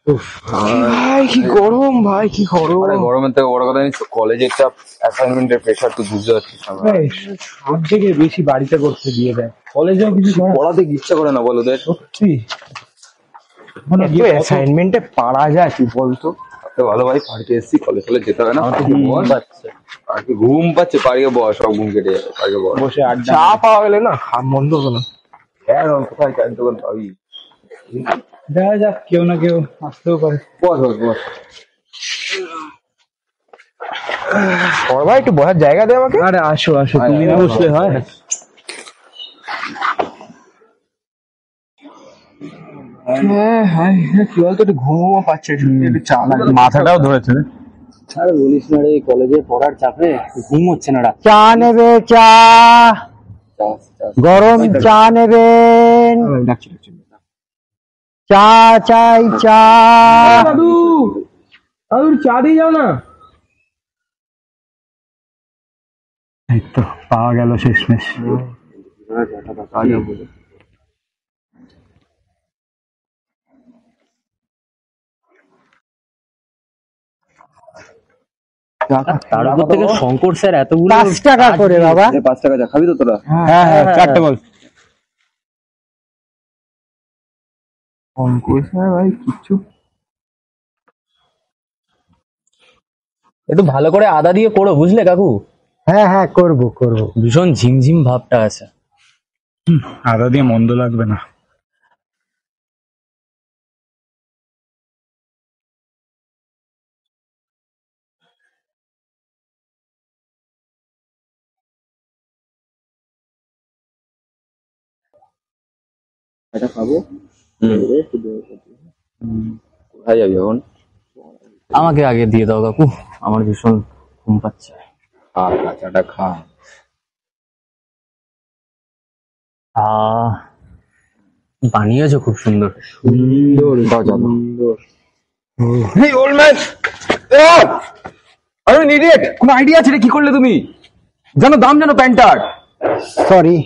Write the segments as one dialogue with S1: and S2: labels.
S1: উফ, ভাই কি গরম, ভাই কি গরম।
S2: আরে গরমের থেকে বড় কথা জানিস তো, কলেজের চাপ, অ্যাসাইনমেন্টের প্রেশার তো বুঝতে পারছিস না ভাই।
S1: ভাই, সব থেকে বেশি বাড়িতে করতে দিয়ে দেয়, কলেজেও কিছু
S2: পড়াতে কি ইচ্ছা করে না বল ওদের?
S1: সত্যি অ্যাসাইনমেন্টে পারা যায় কি বলতো।
S2: তাতে ভালো ভাই পার্কে এসছি, কলেজ কলেজ যেতে হবে না।
S1: আমার তো ঘুম পাচ্ছে।
S2: পার্কে ঘুম পাচ্ছে, পার্কে বস, সব ঘুম কেটে যাবে, পার্কে বস।
S1: বসে আড্ডা চা পাওয়া গেলে না খাম বন্ধ হতো না।
S2: হ্যাঁ কোথায় চায়ের দোকান পাবি?
S1: দেখা যাক, কেউ না কেউ আসতেও পারে।
S2: বস বস বস।
S1: ভাই একটু বসার জায়গা দে আমাকে। আরে আসো আসো, তুমি না বসলে হয়। হ্যাঁ হ্যাঁ, কি বলতো একটু ঘুমও পাচ্ছে, একটু চা লাগবে, মাথাটাও ধরেছে।
S3: আর বলিস না রে, কলেজে পড়ার চাপে ঘুম হচ্ছে না রাত।
S4: চা নেবে? চা গরম চা নেবেন? চা চাই, চা।
S1: দাদু দাদু চা দিয়ে যাও না।
S4: এই তো পাওয়া গেল শেষমেশ।
S3: তার উপর থেকে শঙ্কর স্যার এতগুলো
S4: 5 টাকা করে বাবা।
S2: 5 টাকা চা খাবি তো তোরা?
S4: হ্যাঁ হ্যাঁ, 4টে বল।
S1: ফোন করিস না ভাই কিচ্ছু।
S3: একটু ভালো করে আদা দিয়ে করো, বুঝলে কাকু?
S4: হ্যাঁ হ্যাঁ, করবো করবো।
S3: ভীষণ ঝিমঝিম ভাবটা আছে।
S1: আদা দিয়ে মন্দ লাগবে না।
S2: এটা খাবো। কোথায় যাবি এখন?
S3: আমাকে আগে দিয়ে দাও কাকু, আমার ভীষণ ঘুম পাচ্ছে।
S2: খা চাটা খা।
S3: বানিয়েছো খুব সুন্দর।
S2: সুন্দর সুন্দর।
S1: হেই ওল্ড ম্যান, আরে ইডিয়েট, কোন আইডিয়া আছে রে? কি করলে তুমি? জানো দাম, জানো প্যান্টার?
S4: Sorry,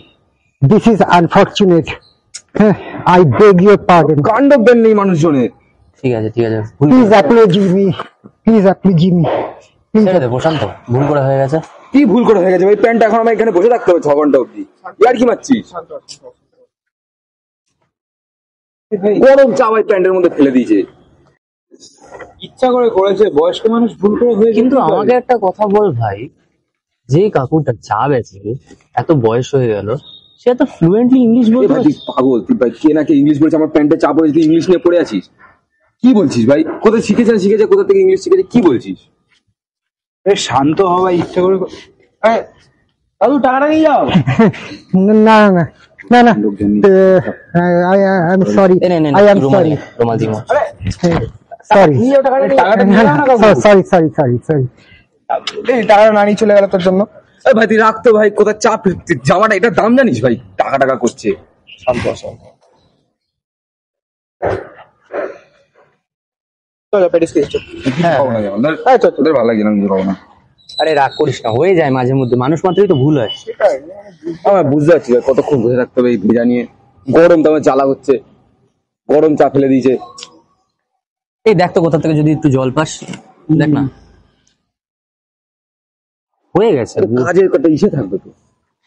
S4: this is unfortunate. I beg your pardon.
S1: কাণ্ড বেন নেই মানুষজনের।
S3: ঠিক আছে ঠিক আছে,
S4: please apology me, please apology me.
S3: ছেড়ে দে প্রশান্ত, ভুল করে হয়ে গেছে।
S1: কি ভুল করে হয়ে গেছে ভাই? প্যান্ট এখন আমার এখানে বসে থাকতে হবে 6 ঘন্টা অব্দি। ইয়ার কি মারছিস? গরম চা ভাই প্যান্টের মধ্যে ফেলে দিয়েছে। ইচ্ছা করে করেছে, বয়স্ক মানুষ ভুল করে হয়ে।
S3: কিন্তু আমাকে একটা কথা বল ভাই, যে কাকুটা চা বেচে, এত বয়স হয়ে গেল, সে এত ফ্লুয়েন্টলি ইংলিশ বলতে
S2: ভাই তুই পাগল, তুই ভাই কে নাকি ইংলিশ বলছে? আমার প্যান্টে চা পড়েছে, তুই ইংলিশ নিয়ে পড়ে আছিস? কি বলছিস ভাই? কোথায় শিখেছে কোথা থেকে ইংলিশ শিখেছে? কি বলছিস?
S1: শান্ত হওয়া ইচ্ছা করে। দাদু টাকাটা নিয়ে যাও।
S4: না না না না, I am sorry, I am sorry,
S3: রুমাল দিমা।
S4: সরি,
S1: নিয়ে যাও টাকাটা, টাকাটা নিয়ে যাও না কাকু।
S4: Sorry sorry sorry sorry.
S1: এই টাকাটা না নিয়ে চলে গেল তোর জন্য।
S2: এই ভাই তুই রাখতো ভাই, কোথায় চা জামাটা, এটার দাম জানিস ভাই? টাকা টাকা করছে।
S1: শান্ত শান্ত। চলো প্যাটিস খেয়ে চল।
S2: খাবো না যেমন তোদের ভালো লাগছে না, আমি খাবো না।
S3: আরে রাগ করিস না, হয়ে যায় মাঝে মধ্যে, মানুষ মাত্রই তো ভুল হয়।
S2: আমার বুঝতে পারছি ভাই, কতক্ষণ বসে থাকতে হবে এই ভেজা নিয়ে। গরম তো আমার জ্বালা হচ্ছে, গরম চা ফেলে দিয়েছে।
S3: এই দেখ তো কোথা থেকে যদি একটু জল পাস, দেখ না। হয়ে গেছে,
S2: কাজের কথা ইসে থাকবে তো।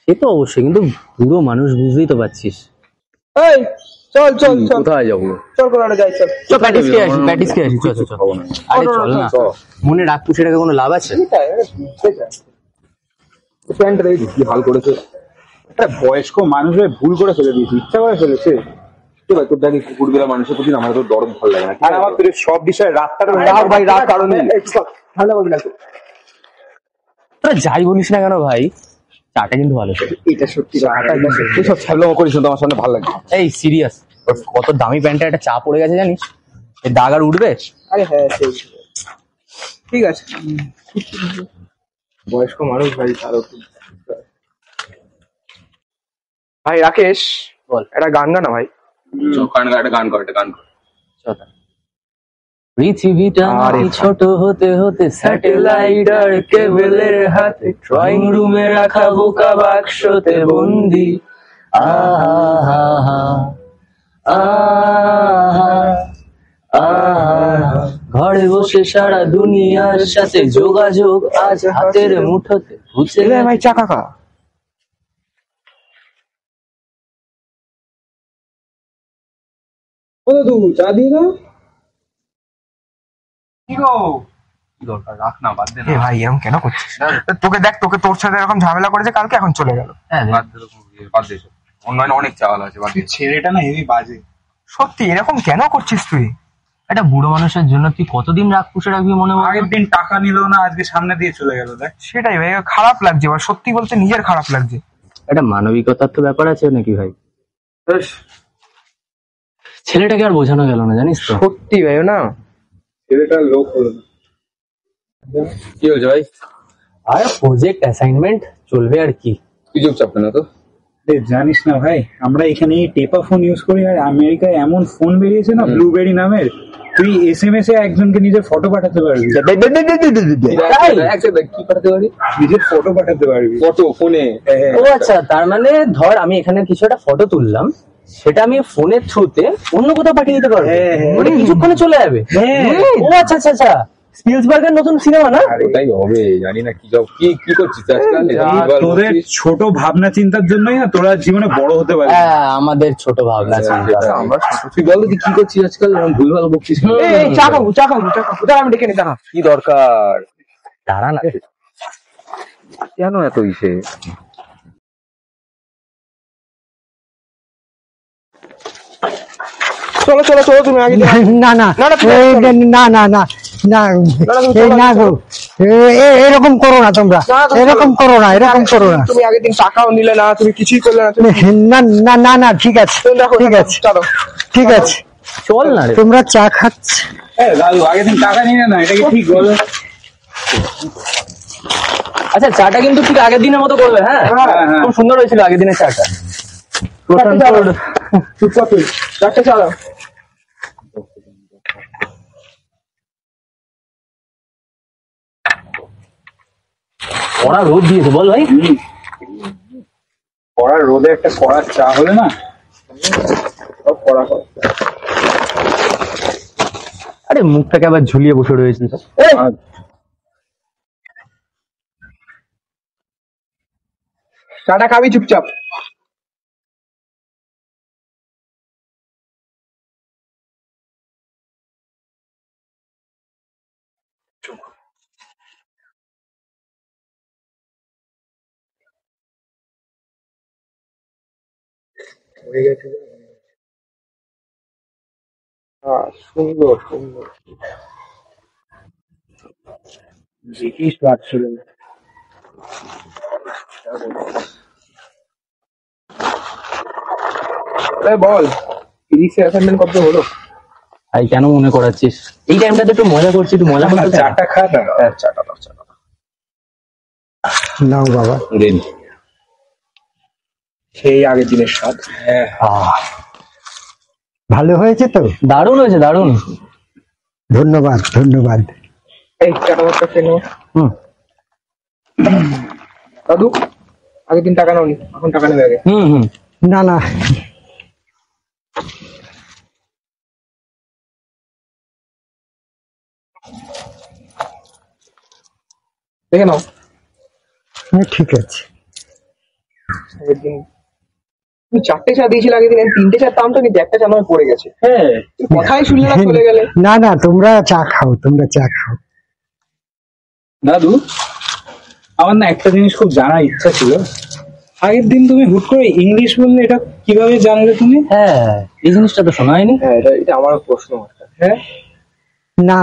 S3: সে তো অবশ্যই, কিন্তু পুরো মানুষ বুঝতেই তো পারছিস।
S1: এই চল চল চল,
S2: কোথায় যাবো?
S1: চল কোথাও যাই, চল।
S3: চল প্যাটিস খেয়ে আসি, প্যাটিস খেয়ে আসি, চল চল চল।
S2: খাবো না।
S3: আরে চল না, মনে রাখ পুষে রাখা কোনো লাভ আছে?
S1: প্যান্টটা দেখি কি হাল করেছে। একটা বয়স্ক মানুষ হয়ে ভুল করে ফেলে দিয়েছে, ইচ্ছা করে ফেলেছে।
S2: কি ভাই তোর দেখি কুকুর বিড়া মানুষের প্রতি আমার তো দরদ ভালো লাগে না।
S1: আর আমার তোর সব বিষয়ে রাগটা রাগ ভাই, রাগ কারণে ঠান্ডা করবি না।
S3: তোরা যাই বলিস না কেন ভাই, চাটা কিন্তু ভালো ছিল।
S1: এটা সত্যি, তুই সব ছাড়লাম করিস না, আমার সামনে ভালো লাগে।
S3: এই সিরিয়াস, কত দামি প্যান্টে একটা চা পড়ে গেছে জানিস? এই দাগ আর উঠবে?
S1: আরে হ্যাঁ সেই ঠিক আছে, বয়স্ক মানুষ ভাই। তারও ভাই রাকেশ
S3: বল।
S1: একটা গান গা না ভাই।
S2: গান কর, একটা গান কর।
S3: চল। পৃথিবীটা
S1: আরে
S3: ছোট হতে হতে স্যাটেলাইট আর কেবলের হাতে, ড্রয়িং রুমে রাখা বোকা বাক্সতে বন্দি। আহা আহা ঘরে বসে সারা দুনিয়ার সাথে যোগাযোগ আজ হাতের মুঠোতে ঘুচে
S2: এলে ভাই চা কাকা।
S1: ও দাদু চা দিয়ে দাও।
S2: কি গো?
S1: কি দরকার, রাখ না, বাদ দে
S2: এ ভাই এরকম কেন করছিস? তোকে দেখ, তোর সাথে এরকম ঝামেলা করেছে কালকে, এখন চলে গেল।
S1: বাদ দে, বাদ দে এসব। অনলাইনে অনেক চাওয়াল আছে, বাদ দে।
S5: ছেলেটা না হেভি বাজে।
S2: সত্যি এরকম কেন করছিস তুই?
S3: একটা বুড়ো মানুষের জন্য তুই কতদিন রাগ পুষে রাখবি মনে হয়?
S5: আগের দিন টাকা নিল না, আজকে সামনে দিয়ে চলে গেল। দেখ
S2: সেটাই ভাই, খারাপ লাগছে, এবার সত্যি বলতে নিজের খারাপ লাগছে।
S3: একটা মানবিকতার তো ব্যাপার আছে নাকি ভাই? ছেলেটাকে আর বোঝানো গেল না, জানিস তো?
S2: সত্যি ভাই না।
S1: ছেলেটার লোক হলো না।
S2: কি হয়েছে ভাই?
S3: আর প্রজেক্ট অ্যাসাইনমেন্ট চলবে আর কি।
S2: তুই চুপচাপ না তো।
S5: জানিস না ভাই, আমরা এখানে টেপা ফোন ইউজ করি, আর আমেরিকায় এমন ফোন বেরিয়েছে না ব্লুবেরি নামের, তুই SMS এ একজনকে নিজের ফটো পাঠাতে পারবি।
S2: কি পাঠাতে পারি?
S5: নিজের ফটো পাঠাতে পারবি
S2: কত ফোনে?
S3: ও আচ্ছা, তার মানে ধর আমি এখানে কিছু একটা ফটো তুললাম, সেটা আমি ফোনের থ্রুতে অন্য কোথাও পাঠিয়ে দিতে পারবো, ওটা কিছুক্ষণে চলে যাবে। ও আচ্ছা আচ্ছা আচ্ছা, স্পিলসবার্গের নতুন সিনেমা না?
S2: ওটাই হবে, জানি না কি সব কি করছিস আজকাল?
S5: তোদের ছোট ভাবনা চিন্তার জন্যই না তোরা জীবনে বড় হতে পারবি।
S3: হ্যাঁ, আমাদের ছোট ভাবনা চিন্তা।
S2: আমরা তুই বল তুই কি করছিস আজকাল? ভুল ভালো বকছিস। চা খাবো। কোথায় আমি ডেকে নি, দাঁড়া। কি দরকার?
S3: দাঁড়া না,
S2: কেন এত ইসে? চলো তুমি আগে।
S4: না না না গো, এরকম করো না তোমরা, এরকম করো না।
S2: তুমি আগের দিন টাকাও নিলে না, তুমি কিছুই করলে না।
S4: না ঠিক আছে, ঠিক আছে
S3: চল না রে।
S4: তোমরা চা খাচ্ছ।
S5: দাদু আগের দিন টাকা নিয়ে না, এটা কি ঠিক বলো?
S3: আচ্ছা, চাটা কিন্তু ঠিক আগের দিনের মতো করবে। হ্যাঁ, খুব সুন্দর হয়েছিল আগের দিনের চাটা।
S2: চুপ কর তুই, চারটে চা দাও।
S3: ওরা রোদ দিয়েছে, বল ভাই।
S5: কড়ার রোদে একটা কড়ার চা হলে না, সব কড়া কর।
S3: আরে মুখটাকে আবার ঝুলিয়ে বসে রয়েছে।
S2: চাটা খাবি চুপচাপ। হয়ে গেছে। সুন্দর।
S5: দেখিস রাত ছিল না।
S2: বল, ফিজিক্সের অ্যাসাইনমেন্ট কত হলো?
S3: ভাই কেন মনে করাচ্ছিস? এই টাইমটাতে একটু মজা করছি, একটু মজা করতে চাই।
S5: চাটা খা না।
S2: চাটা দাও।
S4: নাও বাবা।
S5: সেই আগের দিনের স্বাদ।
S4: ভালো হয়েছে তো?
S3: দারুণ হয়েছে, দারুণ।
S4: ধন্যবাদ।
S2: এই চাটা বাচ্চা খেয়ে নেবো। দাদু আগের দিন টাকা নাওনি, এখন টাকা নেবে আগে।
S4: না
S2: দেখে নাও।
S4: ঠিক আছে।
S2: আগের দিন তুমি চারটে চা দিয়েছিলে, আগের দিন আমি তিনটে চা দাম তো নিতে, একটা চা আমার পড়ে গেছে।
S5: হ্যাঁ,
S2: কথাই শুনলে না, চলে গেলে।
S4: না তোমরা চা খাও।
S5: দাদু আমার না একটা জিনিস খুব জানার ইচ্ছা ছিল। আগের দিন তুমি হুট করে ইংলিশ বললে, এটা কিভাবে জানলে তুমি?
S3: হ্যাঁ, এই জিনিসটা তো শোনা হয়নি।
S2: হ্যাঁ, এটা আমার প্রশ্ন।
S5: হ্যাঁ,
S4: না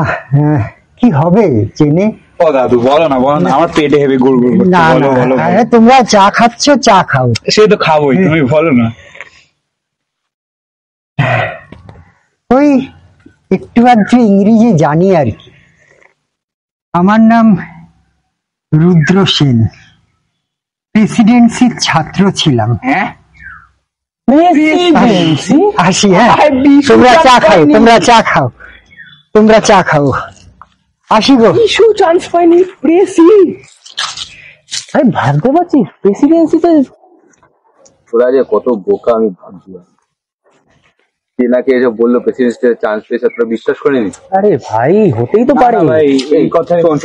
S4: কি হবে জেনে?
S5: ও দাদু বলো না, আমার পেটে হেবে গুড় গুড় করছে।
S4: না
S5: বলো।
S4: তোমরা চা খাচ্ছ, চা খাও।
S5: সে তো খাবোই, তুমি বলো না।
S4: ওই একটু আধটু ইংরেজি জানি আর কি। আমার নাম রুদ্র সেন, প্রেসিডেন্সির ছাত্র ছিলাম।
S5: হ্যাঁ,
S4: আসি। হ্যাঁ, তোমরা চা খাও। আসি গো।
S3: চান্স পাইনি, ভাগ্য পাচ্ছিস প্রেসিডেন্সিতে।
S2: তোরা যে কত বোকা আমি ভাবছিলাম। কেনাকে এসব বললো প্রেসিডেন্সিতে চান্স পেয়েছে, তোরা বিশ্বাস করিনি?
S3: আরে ভাই হতেই তো পারে।
S5: ভাই এই কথা
S2: শোন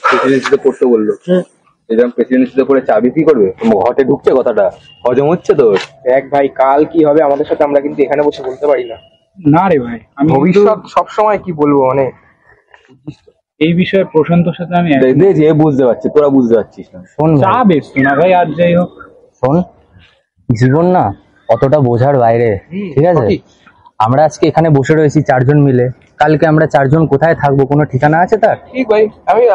S2: প্রেসিডেন্সিতে পড়তে বললো, এরকম প্রেসিডেন্সিতে পড়ে চাবি কি করবে? ঘটে ঢুকছে কথাটা, হজম হচ্ছে তোর?
S1: দেখ ভাই, কাল কি হবে আমাদের সাথে আমরা কিন্তু এখানে বসে বলতে পারি না।
S5: না রে ভাই, আমি
S1: ভবিষ্যৎ সবসময় কি বলবো, মানে
S5: এই বিষয়ে প্রশান্তর সাথে আমি
S2: যে বুঝতে পারছি, তোরা বুঝতে পারছিস না।
S3: শোন ভাই,
S5: চাপ এসছো না ভাই, আর যাই হোক।
S3: শোন, জীবন না অতটা বোঝার বাইরে, ঠিক আছে?
S1: সঠিক।
S3: আমরা আজকে এখানে বসে রয়েছি 4 জন মিলে, কালকে আমরা 4 জন কোথায় থাকবো কোনো ঠিকানা আছে তার?
S1: ঠিক ভাই,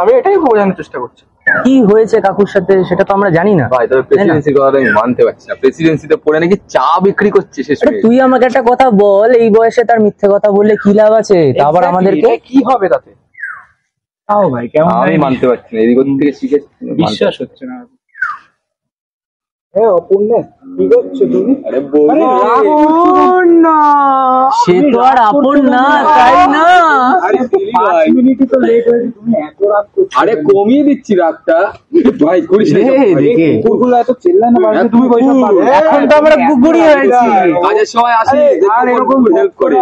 S1: আমি এটাই বোঝানোর চেষ্টা করছি।
S3: কি হয়েছে কাকুর সাথে সেটা তো আমরা জানি না।
S2: ভাই তবে প্রেসিডেন্সির কথা আমি মানতে পারছি না, প্রেসিডেন্সিতে পড়ে নাকি চা বিক্রি করছে শেষ
S3: আরে তুই আমাকে একটা কথা বল, এই বয়সে তার মিথ্যে কথা বললে কি লাভ আছে? তা আবার
S1: Exactly,
S3: আমাদেরকে
S1: এটা কি হবে তাতে?
S5: তাও ভাই কেমন
S2: আমি
S5: জানি
S2: মানতে পারছি না, এদিক ওদিক থেকে শিখে
S5: বিশ্বাস হচ্ছে না।
S1: হ্যাঁ অপূর্ণা, কি করছো তুমি?
S2: আরে বৌদি
S3: সে তো আর আপন না, তাই না?
S2: আরে দিলি ভাই,
S5: 5 মিনিটই তো লেট হয়েছে, তুমি এত রাগ করছো?
S2: আরে কমিয়ে দিচ্ছি রাগটা ভাই, করিস না এসব।
S3: দেখে
S5: কুকুরগুলো এত চেল্লায় না বাড়িতে, তুমি পয়সা পাবে।
S3: এখন তো আমরা কুকুরই হয়েছি।
S2: কাজের সময় আসি, আর এরকম হেল্প করে।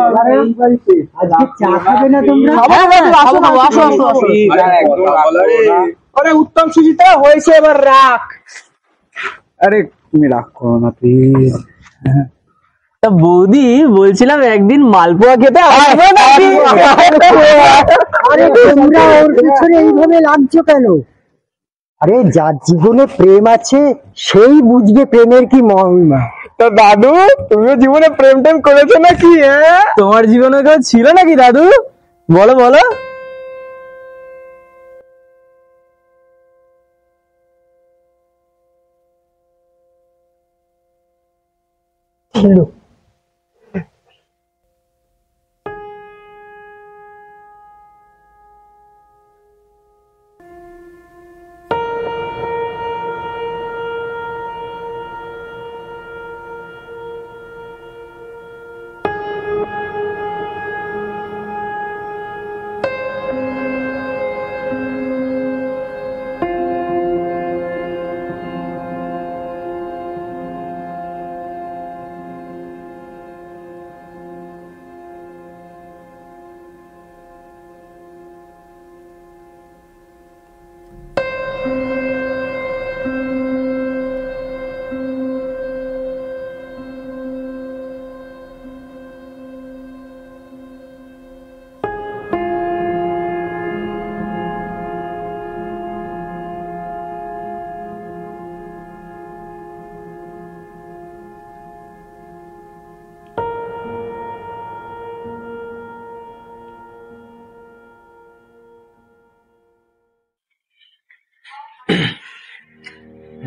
S4: আজকে চা খাবে না তোমরা?
S3: হ্যাঁ, হ্যাঁ, আসো, আসো, আসো, আসো।
S2: আরে একদম বলো রে।
S1: আরে উত্তম সুচিতা, হয়েছে এবার রাখ।
S5: আরে তুমি রাগ করো না প্লিজ।
S3: তা বৌদি, বলছিলাম একদিন মালপোয়া খেতে আসবো নাকি?
S4: আরে তোমরা ওর পিছনে এইভাবে লাগছো কেন? আরে যার জীবনে প্রেম আছে সেই বুঝবে প্রেমের কি মহিমা।
S1: তো দাদু, তুমিও জীবনে প্রেম টেম করেছো নাকি? হ্যাঁ,
S3: তোমার জীবনে কেউ ছিল নাকি দাদু? বলো বলো।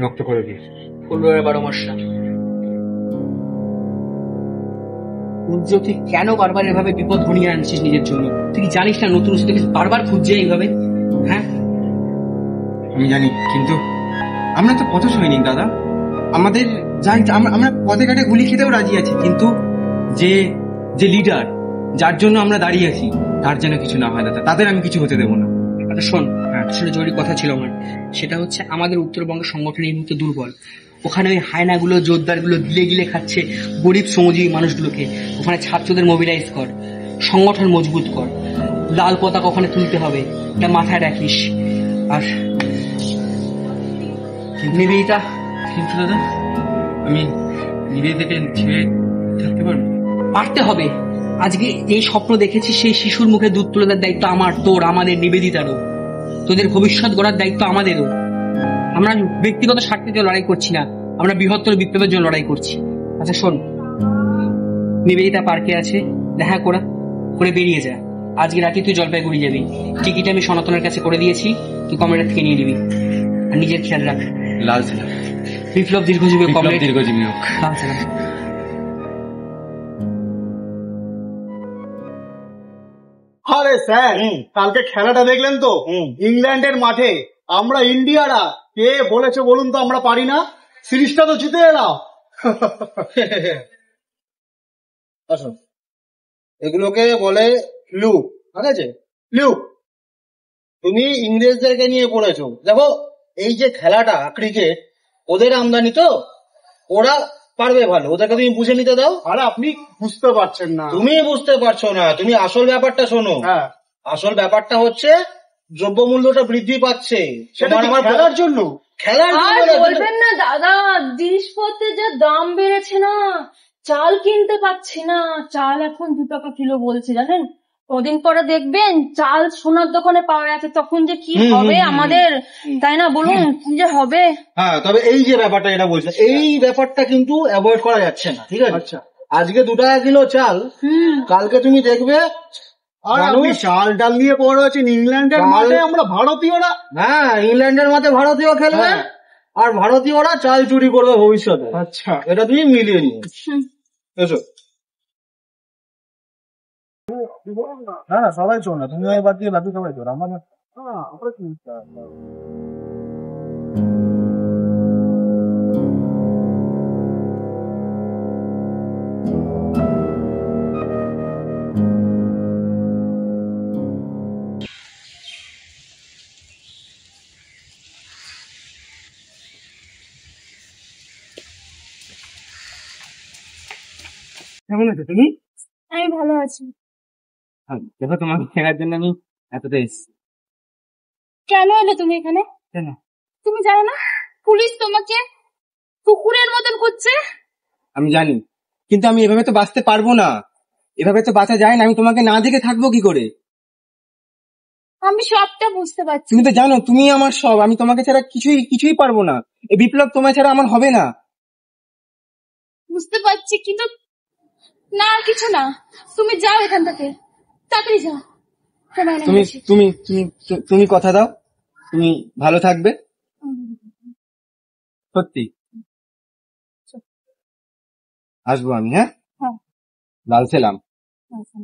S1: রক্ত করে দিস।
S6: 15-12 মশলা। তুই কেন বারবার এভাবে বিপদ ঘনিয়ে আনছিস নিজের জন্য? তুই কি জানিস না নতুন ওষুধ বারবার খুঁজছে এইভাবে? হ্যাঁ,
S1: আমি জানি, কিন্তু আমরা তো পথ সৈনিক দাদা। আমাদের আমরা পথে ঘাটে গুলি খেতেও রাজি আছি, কিন্তু যে লিডার, যার জন্য আমরা দাঁড়িয়ে আছি, তার যেন কিছু না হয় দাদা, তাদের আমি কিছু হতে দেবো না।
S6: আচ্ছা শোন, আসলে জরুরি কথা ছিল আমার। সেটা হচ্ছে আমাদের উত্তরবঙ্গের সংগঠন এই মুহূর্তে দুর্বল। ওখানে ওই হায়নাগুলো, জোরদারগুলো গিলে গিলে খাচ্ছে গরিব শ্রমজীবী মানুষগুলোকে। ওখানে ছাত্রদের মোবিলাইজ কর, সংগঠন মজবুত কর, লাল পতাকা ওখানে তুলতে হবে, এটা মাথায় রাখিস। আর নিবেদিতা,
S1: কিন্তু দাদা, আমি নিবেদিতাকে ছেড়ে থাকতে পারবো?
S6: পারতে হবে। আজকে যে স্বপ্ন দেখেছিস সেই শিশুর মুখে দুধ তুলে দেওয়ার দায়িত্ব আমার, তোর, আমাদের, নিবেদিতারও। তোদের ভবিষ্যৎ গড়ার দায়িত্ব আমাদেরও। আমরা ব্যক্তিগত স্বার্থের জন্য লড়াই করছি না, আমরা বৃহত্তর বিপ্লবের জন্য লড়াই করছি। আচ্ছা শোন, নিবেদিতা পার্কে আছে, দেখা করে বেরিয়ে যা। আজকে রাতে তুই জলপাইগুড়ি যাবি, টিকিট আমি সনাতনের কাছে করে দিয়েছি, তুই কমরেড থেকে নিয়ে নিবি। আর নিজের খেয়াল রাখ।
S1: লাল সেনা,
S6: বিপ্লব দীর্ঘজীবী হোক, কমরেড।
S1: দীর্ঘজীবী হোক।
S6: লাল সেনা।
S7: আরে স্যার, কালকে খেলাটা দেখলেন তো? ইংল্যান্ডের মাঠে আমরা ইন্ডিয়ারা কে বলেছে বলুন তো আমরা পারি না? সিরিজটা তো জিতে এলাম। আসো, এগুলোকে বলে ফ্লু, ঠিক আছে? ফ্লু। তুমি ইংরেজদেরকে নিয়ে পড়েছো। দেখো, এই যে খেলাটা ক্রিকেট, ওদের আমদানি তো, ওরা
S8: পারবে ভালো, ওদেরকে তুমি বুঝে নিতে দাও।
S7: আরে আপনি বুঝতে পারছেন না।
S8: তুমি বুঝতে পারছো না, তুমি আসল ব্যাপারটা শোনো।
S7: হ্যাঁ,
S8: আসল ব্যাপারটা হচ্ছে দ্রব্যমূল্যটা বৃদ্ধি পাচ্ছে,
S7: সেটা
S8: তোমার
S7: কি
S8: আমার
S7: খেলার জন্য?
S8: খেলার
S9: আর
S8: জন্য না,
S9: বলবেন না দাদা, জিনিসপত্রের যা দাম বেড়েছে না, চাল কিনতে পাচ্ছি না। চাল এখন 2 টাকা কিলো বলছে, জানেন? কদিন পরে দেখবেন চাল সোনার দোকানে পাওয়া যাচ্ছে, তখন যে কি হবে আমাদের, তাই না বলুন? কি যে হবে।
S8: হ্যাঁ, তবে এই যে ব্যাপারটা যেটা বলছে, এই ব্যাপারটা কিন্তু অ্যাভয়েড করা যাচ্ছে না, ঠিক আছে?
S7: আচ্ছা।
S8: আজকে 2 টাকা কিলো চাল, কালকে তুমি দেখবে
S7: আর আপনি চাল ডাল নিয়ে পড়ে আছেন ইংল্যান্ডের মাঠে, আমরা ভারতীয়রা।
S8: হ্যাঁ, ইংল্যান্ডের মাঠে ভারতীয় খেলবে,
S7: হ্যাঁ।
S8: আর ভারতীয়রা চাল চুরি করবে ভবিষ্যতে।
S7: আচ্ছা,
S8: এটা তুমি মিলিয়ে নিও। এসো।
S7: হ্যাঁ সবাই চো না, তুমি বাদ দিয়ে বাকি সবাই চো। আমার
S1: কেমন আছো তুমি?
S9: আমি ভালো আছি।
S1: দেখো তোমাকে খেলার জন্য আমি এতটা এসেছি।
S9: কেন এলে তুমি এখানে?
S1: কেন?
S9: তুমি জানো না পুলিশ তোমাকে কুকুরের মতন করছে?
S1: আমি জানি, কিন্তু আমি এভাবে তো বাঁচতে পারবো না, এভাবে তো বাঁচা যায় না। আমি তোমাকে না দেখে থাকবো কি করে?
S9: আমি সবটা বুঝতে পারছি।
S1: তুমি তো জানো তুমি আমার সব, আমি তোমাকে ছাড়া কিছুই পারবো না। এই বিপ্লব তোমার ছাড়া আমার হবে না।
S9: বুঝতে পারছি, কিন্তু না কিছু না, তুমি যাও এখান থেকে, তাড়াতাড়ি যাও। সময় নেই
S1: তুমি
S9: বেশি।
S1: তুমি তুমি তুমি কথা দাও, তুমি ভালো থাকবে সত্যি। আসবো আমি, হ্যাঁ?
S9: হ্যাঁ।
S1: লাল সেলাম।
S9: আচ্ছা।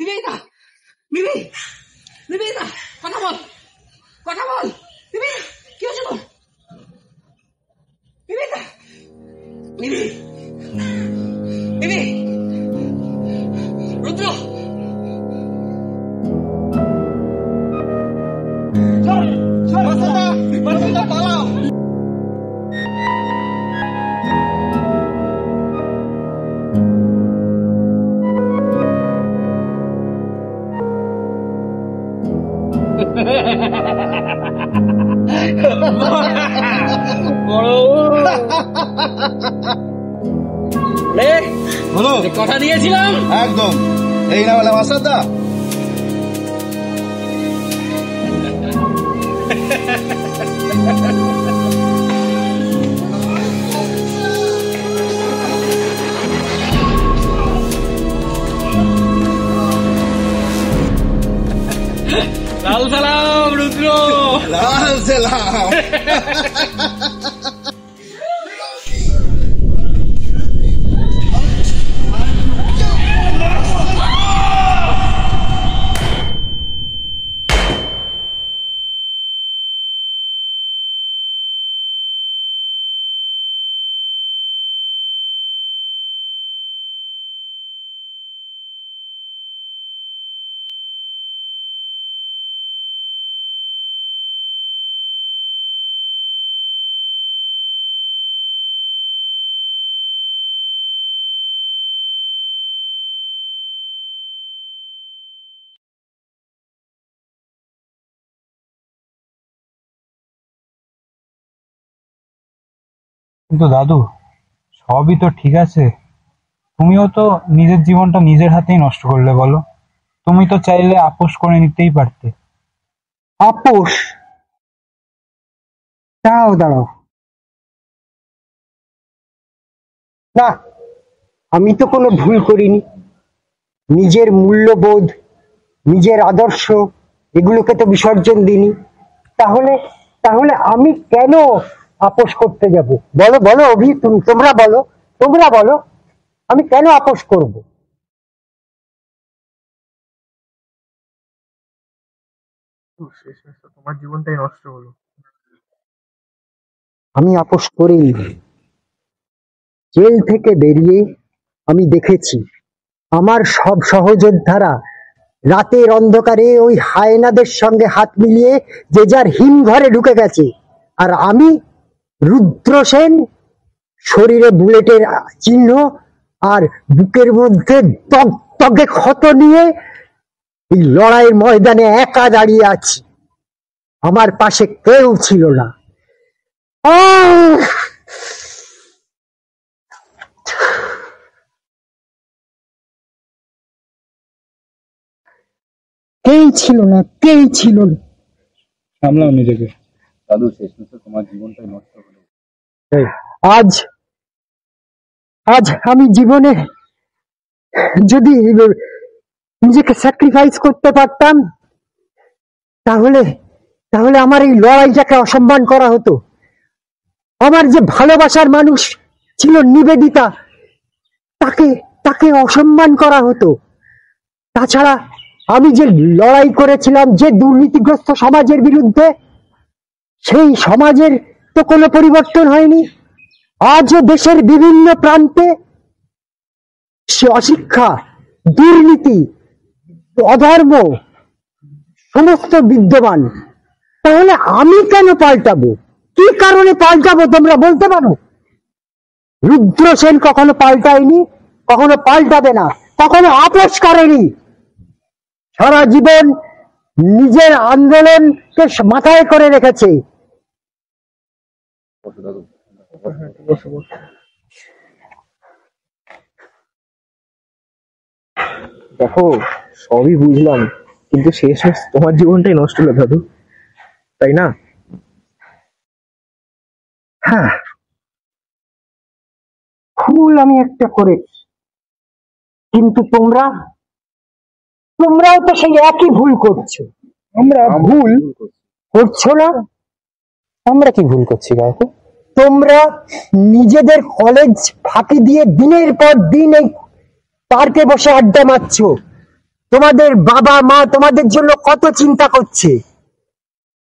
S6: নিবেদিতা, নিবেদিতা, কথা বল, কথা বল। নিবেদিতা, কি হচ্ছে তোর? নিবেদিতা, রুদ্র, পালাও।
S8: বলো,
S6: কথা দিয়েছিলাম
S8: একদম এই না বলে মাস্টারদা।
S6: লাল সালাম রুদ্র,
S8: লাল সেলাম।
S5: কিন্তু দাদু, সবই তো ঠিক আছে, তুমিও তো নিজের জীবনটা নিজের হাতেই নষ্ট করলে বলো। তুমি তো চাইলে আপোষ করে নিতেই পারতে।
S4: আপোষ? দাঁড়াও দাঁড়াও, না, আমি তো কোনো ভুল করিনি। নিজের মূল্যবোধ, নিজের আদর্শ, এগুলোকে তো বিসর্জন দিইনি। তাহলে তাহলে আমি কেন আপোষ করতে যাব? বলো বলো অভি, তোমরা বলো আমি কেন আপোষ করব?
S10: তোমার জীবনটাই নষ্ট হলো।
S4: আমি আপোষ করিনি। জেল থেকে বেরিয়ে আমি দেখেছি আমার সব সহযোদ্ধারা রাতের অন্ধকারে ওই হায়নাদের সঙ্গে হাত মিলিয়ে যে যার হিমঘরে ঢুকে গেছে, আর আমি রুদ্রসেন, শরীরে বুলেটের চিহ্ন আর বুকের মধ্যে দগদগে ক্ষত নিয়ে এই লড়াইয়ের ময়দানে একা দাঁড়িয়ে আছি। আমার পাশে কেউ ছিল না। আহ! কেউ ছিল না।
S5: সামলাও নিজেকে।
S2: দাদু, শেষমেশে তোমার জীবনটাই নষ্ট হলো।
S4: আজ আজ আমি জীবনে যদি নিজেকে স্যাক্রিফাইস করতে পারতাম, তাহলে তাহলে আমার এই লড়াইটাকে অসম্মান করা হতো। আমার যে ভালোবাসার মানুষ ছিল নিবেদিতা, তাকে তাকে অসম্মান করা হতো। তাছাড়া আমি যে লড়াই করেছিলাম যে দুর্নীতিগ্রস্ত সমাজের বিরুদ্ধে, সেই সমাজের তো কোনো পরিবর্তন হয়নি। আজও দেশের বিভিন্ন প্রান্তে সে অশিক্ষা, দুর্নীতি, অধর্ম সমস্ত বিদ্যমান। তাহলে আমি কেন পাল্টাবো? কি কারণে পাল্টাবো তোমরা বলতে পারো? রুদ্রসেন কখনো পাল্টায়নি, কখনো পাল্টাবে না, কখনো আপোষ করেনি। সারা জীবন নিজের আন্দোলনকে মাথায় করে রেখেছে।
S10: দেখো, সবই বুঝলাম, কিন্তু শেষ তোমার জীবনটাই নষ্ট হলো দাদু, তাই না?
S4: হ্যাঁ, ভুল আমি একটা করেছি, কিন্তু তোমরাও তো সেই একই ভুল করছো।
S10: আমরা ভুল
S4: করছো না?
S3: আমরা কি ভুল করছি কাকু?
S4: তোমরা নিজেদের কলেজ ফাঁকি দিয়ে দিনের পর দিন এই পার্কে বসে আড্ডা মারছো। তোমাদের বাবা মা তোমাদের জন্য কত চিন্তা করছে,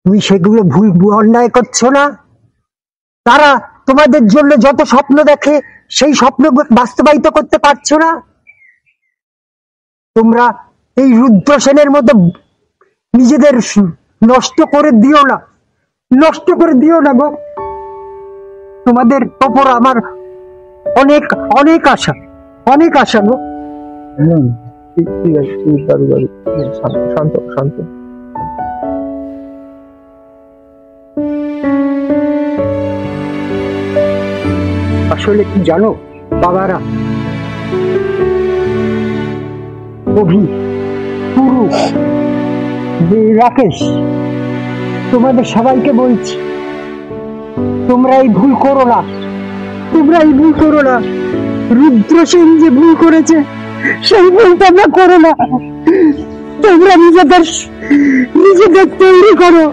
S4: তুমি সেগুলো ভুল অন্যায় করছো না? তারা তোমাদের জন্য যত স্বপ্ন দেখে, সেই স্বপ্ন বাস্তবায়িত করতে পারছো না। তোমরা এই রুদ্রসেনের মতো নিজেদের নষ্ট করে দিও না গো। তোমাদের ওপর আমার অনেক অনেক আশা গো।
S10: ঠিক আছে, দাদু দাদু, শান্ত শান্ত।
S4: আসলে কি জানো বাবারা, অভি, পুরু, রাকেশ, তোমাদের সবাইকে বলছি, তোমরা এই ভুল করো না। রুদ্রসেন যে ভুল করেছে, সেই ভুল তোমরা করো না। তোমরা নিজেদের তৈরি করো।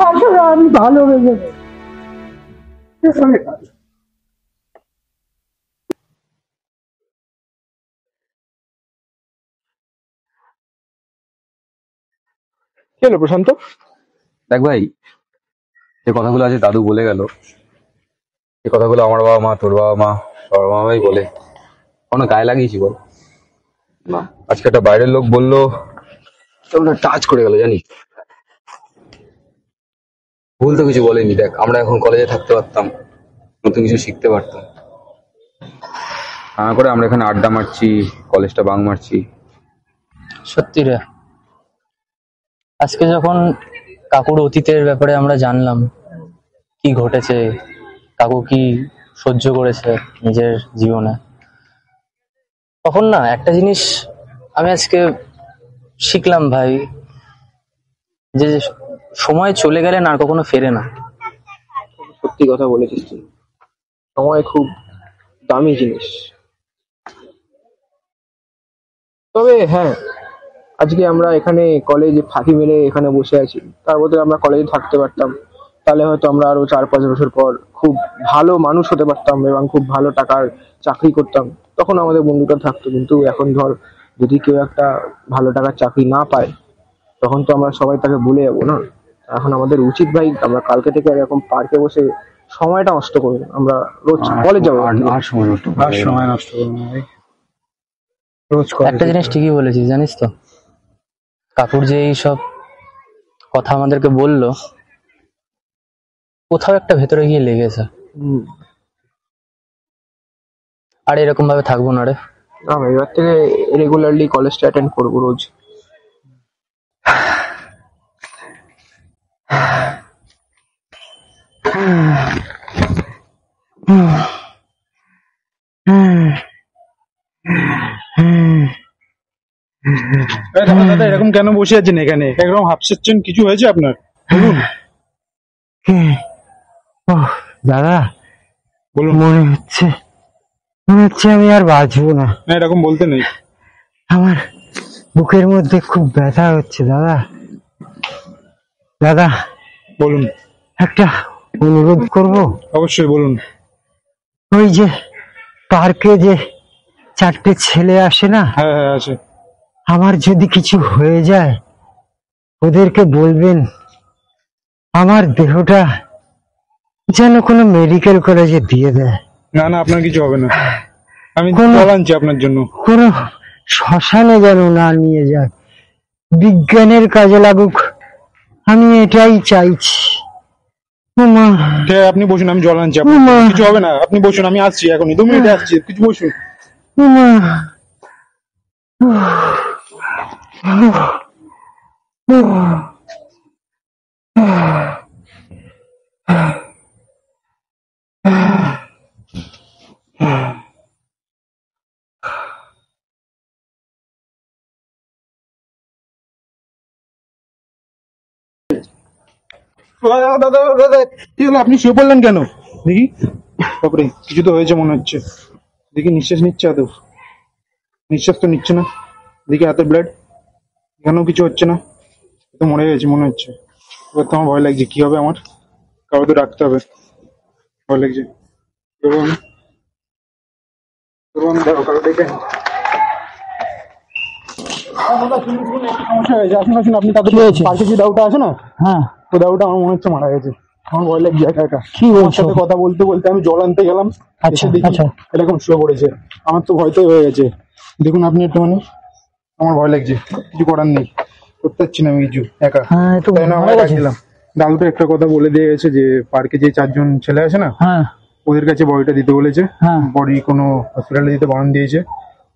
S4: আসলে আমি ভালোবেসে
S10: কেন প্রশান্ত?
S2: দেখ ভাই, যে কথাগুলো আছে দাদু বলে গেল, এই কথাগুলো আমার বাবা মা, তোর বাবা মা, সবার বাবা মাই বলে, কোনো গায়ে লাগিয়েছি বল? না। আজকে একটা বাইরের লোক বললো, টাচ করে গেল, জানিস? ভুল তো কিছু বলেনি। দেখ, আমরা এখন কলেজে থাকতে পারতাম, নতুন কিছু শিখতে পারতাম। করে আমরা এখানে আড্ডা মারছি, কলেজটা বাং মারছি।
S3: সত্যি রে, আজকে যখন কাকুর অতীতের ব্যাপারে আমরা জানলাম, কি ঘটেছে, কাকু কি সহ্য করেছে নিজের জীবনে। তখন না একটা জিনিস আমি আজকে শিখলাম ভাই, যে সময় চলে গেলে না আর কখনো ফেরে না।
S10: সত্যি কথা বলেছিস তুই, সময় খুব দামি জিনিস। তবে হ্যাঁ, আজকে আমরা এখানে কলেজে ফাঁকি মেরে এখানে বসে আছি, তার বদলে আমরা কলেজে থাকতে পারতাম, তাহলে হয়তো আমরা আরো 4-5 বছর পর খুব ভালো মানুষ হতে পারতাম এবং খুব ভালো টাকার চাকরি করতাম, তখন আমাদের বন্ধুটা থাকতো। কিন্তু এখন ধর, যদি কেউ একটা ভালো টাকার চাকরি না পায়, তখন তো আমরা সবাই তাকে ভুলে যাবো না। এখন আমাদের উচিত ভাই, আমরা কালকে থেকে এরকম পার্কে বসে সময়টা নষ্ট করি না, আমরা রোজ কলেজ যাবো।
S2: আর সময় নষ্ট
S5: আর সময় নষ্ট করবো না ভাই, রোজ কলেজে
S3: একটা জিনিস
S5: যেতে
S3: ঠিকই বলেছিস, জানিস তো, কাকুর যে এইসব কথা আমাদেরকে বললো, কোথাও একটা ভেতরে গিয়ে লেগেছে। আর এরকম ভাবে থাকবো না রে।
S10: না ভাই, এবার থেকে রেগুলারলি কলেজটা অ্যাটেন্ড করবো রোজ।
S5: দাদা এরকম কেন বসে আছেন এখানে, একদম হাঁপসাচ্ছেন, কিছু হয়েছে আপনার? বলুন
S4: দাদা,
S5: বলুন।
S4: মনে হচ্ছে আমি আর বাঁচবো না।
S5: না এরকম বলতে নেই।
S4: আমার বুকের মধ্যে খুব ব্যথা হচ্ছে দাদা। দাদা,
S5: বলুন।
S4: একটা অনুরোধ করব?
S5: অবশ্যই বলুন।
S4: ওই যে পার্কে যে 4টে ছেলে আসে না,
S5: হ্যাঁ হ্যাঁ আছে।
S4: আমার যদি কিছু হয়ে যায়, ওদেরকে বলবেন আমার দেহটা যেন কোনো মেডিকেল কলেজে দিয়ে দেয়।
S5: না না, আপনার কিছু হবে না, আমি জল আনছি আপনার জন্য।
S4: কোনো শ্মশানে যেন না নিয়ে যায়, বিজ্ঞানের কাজে লাগুক, আমি এটাই চাইছি। মা,
S5: ঠিক আছে, আপনি বসুন, আমি জল আনছি আপনার জন্য। কিছু হবে না, আপনি বসুন, আমি আসছি এখনই, 2 মিনিটে আসছি, কিছু বসুন।
S4: মা,
S5: দাদা দাদা কি হলো, আপনি শুয়ে পড়লেন কেন? দেখি, তারপরে কিছু তো হয়েছে মনে হচ্ছে। দেখি নিঃশ্বাস নিচ্ছে, আদৌ নিঃশ্বাস তো নিচ্ছে না। দেখি হাতের ব্লাড, এখানেও কিছু হচ্ছে না, তো মরে গেছে মনে হচ্ছে। এবার তো আমার ভয় লাগছে, কি হবে আমার, কারো তো ডাকতে হবে, ভয় লাগছে। দেখো কারো ডেকে আনি। সমস্যা হয়েছে, আসুন আসুন, আপনি তাদের পাশে যে দাউটা আছে না,
S4: হ্যাঁ,
S5: ও দাউটা আমার মনে হচ্ছে মারা গেছে। আমার ভয় লাগছে একা একা।
S4: কি
S5: আমার
S4: বলছো?
S5: সাথে কথা বলতে বলতে আমি জল আনতে গেলাম,
S4: আচ্ছা,
S5: এসে দেখি
S4: আচ্ছা।
S5: এরকম শুয়ে পড়েছে। আমার তো ভয়টাই হয়ে গেছে। দেখুন আপনি একটু, মানে আমার ভয় লাগছে, কিছু করার নেই, করতে পারছি না আমি কিছু একা।
S4: হ্যাঁ, একটু
S5: তাই না
S4: মারা
S5: আমরা
S4: গেছে।
S5: ডাকছিলাম। দাদুটা একটা কথা বলে দিয়ে গেছে যে পার্কে যে 4 জন ছেলে আছে না,
S4: হ্যাঁ,
S5: ওদের কাছে বডিটা দিতে বলেছে।
S4: হ্যাঁ।
S5: বডি কোনো হসপিটালে দিতে বারণ দিয়েছে,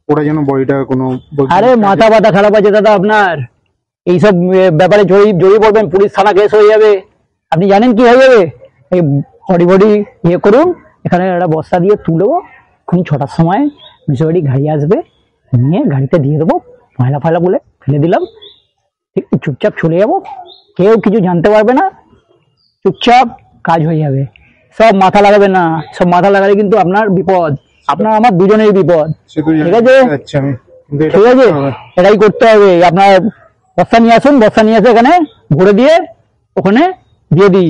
S5: ওরা যেন বডিটা কোনো
S11: আরে মাথা ব্যথা খারাপ আছে দাদা আপনার, এইসব ব্যাপারে জড়িয়ে পড়বেন, পুলিশ থানা কেস হয়ে যাবে। আপনি জানেন কি হয়ে যাবে? এই বডি ইয়ে করুন, এখানে একটা বস্তা দিয়ে তুলবো, এখন 6টার সময় মিশরবাড়ি গাড়ি আসবে, নিয়ে গাড়িতে দিয়ে দেবো, ময়লা ফয়লা বলে ফেলে দিলাম, ঠিক চুপচাপ চলে যাবো, কেউ কিছু জানতে পারবে না, চুপচাপ কাজ হয়ে যাবে। সব মাথা লাগাবে না, সব মাথা লাগালে কিন্তু আপনার বিপদ, আপনার আমার দুজনেরই বিপদ। ঠিক আছে,
S5: আমি কিন্তু এটা
S11: ঠিক আছে,
S5: করতে হবে।
S11: এটাই করতে হবে। আপনার বস্তা নিয়ে আসুন, বস্তা নিয়ে এসে এখানে ভরে দিয়ে ওখানে দিয়ে দিই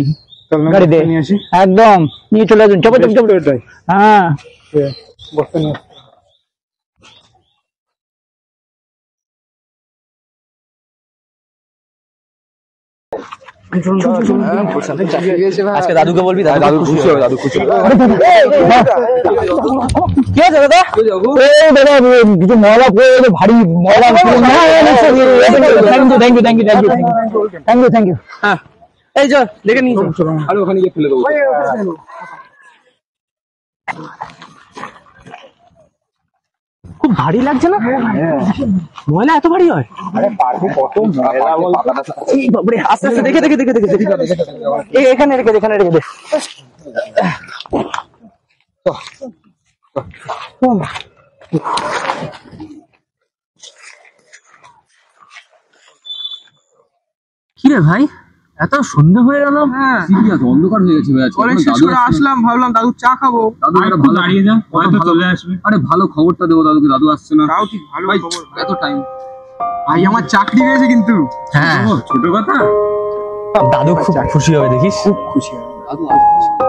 S5: তাহলে আমি
S11: গাড়িতে,
S5: বস্তা নিয়ে আসি।
S11: একদম নিয়ে চলে আসুন, চপো চপ চপ।
S5: এটাই
S11: হ্যাঁ,
S5: বস্তা নিয়ে আসি।
S3: আজকে দাদুকে বলবি, দাদু খুশি হবে, দাদু খুশি হবে।
S11: কি আছে দাদা? এই দাদা, কিছু ময়লা পড়ে গেছে, ভারী ময়লা। Thank you.
S3: হ্যাঁ, এই চল দেখে নিই, আর ওখানে গিয়ে ফেলে দেবো।
S11: খুব ভারী লাগছে না? ময়লা এত ভারী হয়?
S5: আরে পার্কে কত ময়লা বলতো।
S11: এই বাপরে, আস্তে আস্তে দেখে এখানে রেখে দে।
S3: কি রে ভাই, এত সন্ধ্যা হয়ে গেল?
S10: হ্যাঁ,
S2: অন্ধকার হয়ে গেছে ভাই আজকে।
S10: কলেজ শেষ করে আসলাম, ভাবলাম দাদুর চা খাবো।
S2: দাদু একটা ভালো দাঁড়িয়ে যা, হয়তো চলে আসবে। আরে ভালো খবরটা দেবো দাদুকে, দাদু আসছে না।
S10: তাও ঠিক, ভালো
S2: ভাই
S10: খবর।
S2: এত টাইম।
S10: ভাই আমার চাকরি হয়েছে কিন্তু।
S3: হ্যাঁ,
S2: ছোট কথা।
S3: দাদু খুব খুশি হবে দেখিস।
S10: খুব খুশি।
S2: দাদু আসছে।